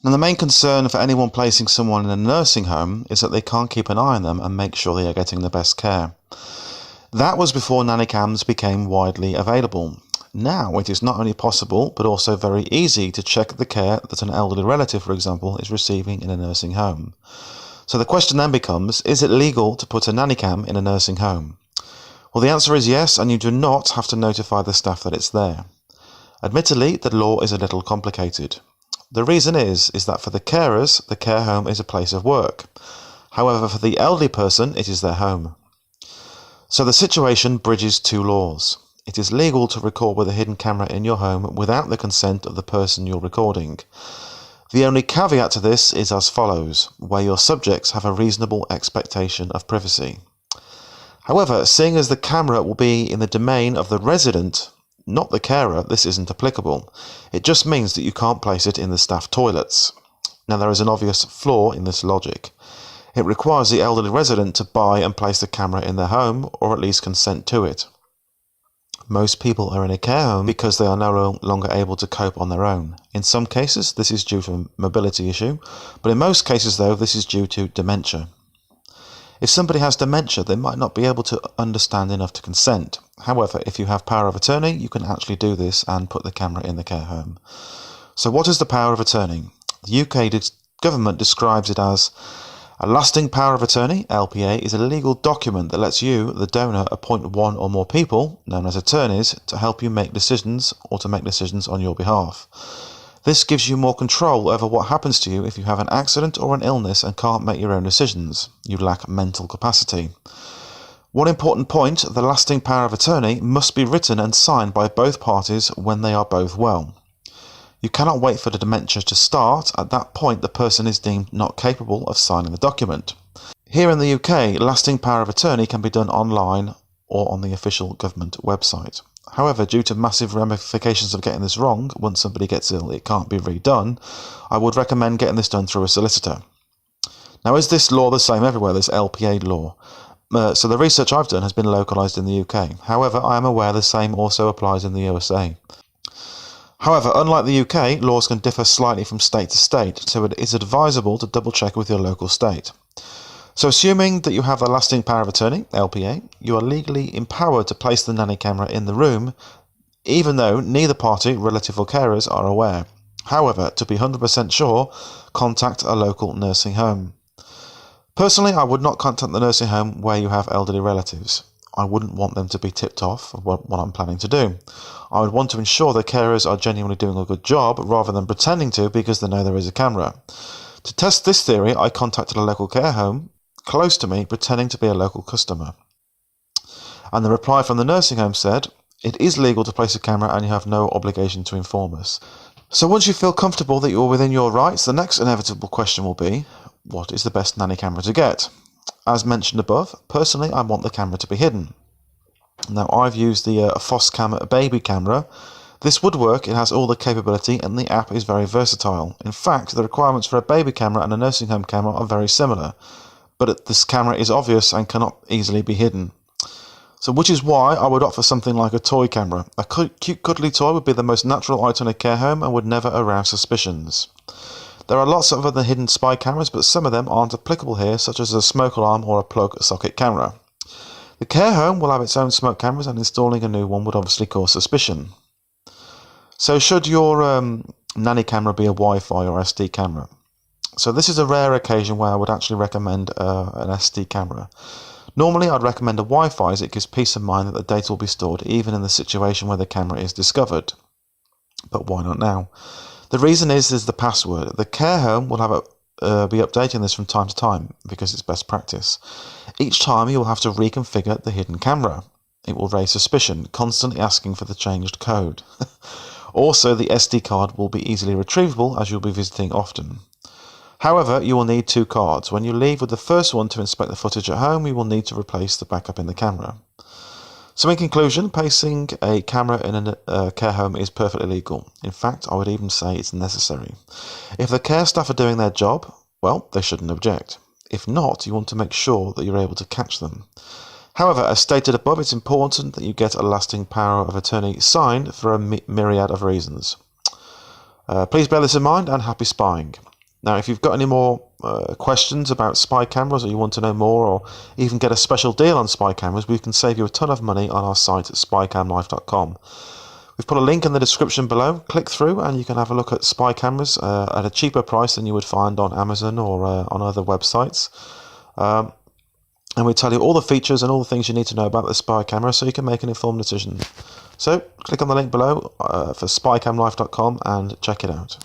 Now, the main concern for anyone placing someone in a nursing home is that they can't keep an eye on them and make sure they are getting the best care. That was before Nanny Cams became widely available. Now it is not only possible, but also very easy to check the care that an elderly relative, for example, is receiving in a nursing home. So the question then becomes, is it legal to put a nanny cam in a nursing home? Well, the answer is yes, and you do not have to notify the staff that it's there. Admittedly, the law is a little complicated. The reason is that for the carers, the care home is a place of work. However, for the elderly person, it is their home. So the situation bridges two laws. It is legal to record with a hidden camera in your home without the consent of the person you're recording. The only caveat to this is as follows, where your subjects have a reasonable expectation of privacy. However, seeing as the camera will be in the domain of the resident, not the carer, this isn't applicable. It just means that you can't place it in the staff toilets. Now, there is an obvious flaw in this logic. It requires the elderly resident to buy and place the camera in their home, or at least consent to it. Most people are in a care home because they are no longer able to cope on their own. In some cases, this is due to a mobility issue, but in most cases, though, this is due to dementia. If somebody has dementia, they might not be able to understand enough to consent. However, if you have power of attorney, you can actually do this and put the camera in the care home. So what is the power of attorney? The UK government describes it as a lasting power of attorney, LPA, is a legal document that lets you, the donor, appoint one or more people, known as attorneys, to help you make decisions or to make decisions on your behalf. This gives you more control over what happens to you if you have an accident or an illness and can't make your own decisions. You lack mental capacity. One important point, the lasting power of attorney must be written and signed by both parties when they are both well. You cannot wait for the dementia to start. At that point, the person is deemed not capable of signing the document. Here in the UK, lasting power of attorney can be done online or on the official government website. However, due to massive ramifications of getting this wrong, once somebody gets ill, it can't be redone, I would recommend getting this done through a solicitor. Now, is this law the same everywhere, this LPA law? So the research I've done has been localised in the UK. However, I am aware the same also applies in the USA. However, unlike the UK, laws can differ slightly from state to state, so it is advisable to double check with your local state. So assuming that you have a lasting power of attorney, LPA, you are legally empowered to place the nanny camera in the room, even though neither party, relative or carers, are aware. However, to be 100% sure, contact a local nursing home. Personally, I would not contact the nursing home where you have elderly relatives. I wouldn't want them to be tipped off of what I'm planning to do. I would want to ensure the carers are genuinely doing a good job rather than pretending to because they know there is a camera. To test this theory, I contacted a local care home close to me pretending to be a local customer. And the reply from the nursing home said, "It is legal to place a camera and you have no obligation to inform us." So once you feel comfortable that you're within your rights, the next inevitable question will be, what is the best nanny camera to get? As mentioned above, personally I want the camera to be hidden. Now I've used the Foscam baby camera. This would work, it has all the capability and the app is very versatile. In fact, the requirements for a baby camera and a nursing home camera are very similar, but this camera is obvious and cannot easily be hidden. So which is why I would opt for something like a toy camera. A cute cuddly toy would be the most natural item in a care home and would never arouse suspicions. There are lots of other hidden spy cameras, but some of them aren't applicable here, such as a smoke alarm or a plug socket camera. The care home will have its own smoke cameras, and installing a new one would obviously cause suspicion. So should your nanny camera be a Wi-Fi or SD camera? So this is a rare occasion where I would actually recommend an SD camera. Normally I'd recommend a Wi-Fi as it gives peace of mind that the data will be stored even in the situation where the camera is discovered. But why not now? The reason is the password. The care home will be updating this from time to time because it's best practice. Each time you will have to reconfigure the hidden camera. It will raise suspicion, constantly asking for the changed code. Also, the SD card will be easily retrievable as you'll be visiting often. However, you will need two cards. When you leave with the first one to inspect the footage at home, you will need to replace the backup in the camera. So in conclusion, placing a camera in a care home is perfectly legal. In fact, I would even say it's necessary. If the care staff are doing their job, well, they shouldn't object. If not, you want to make sure that you're able to catch them. However, as stated above, it's important that you get a lasting power of attorney signed for a myriad of reasons. Please bear this in mind and happy spying. Now, if you've got any more questions about spy cameras, or you want to know more, or even get a special deal on spy cameras, we can save you a ton of money on our site at spycamlife.com. We've put a link in the description below. Click through and you can have a look at spy cameras at a cheaper price than you would find on Amazon or on other websites. And we tell you all the features and all the things you need to know about the spy camera so you can make an informed decision. So click on the link below for spycamlife.com and check it out.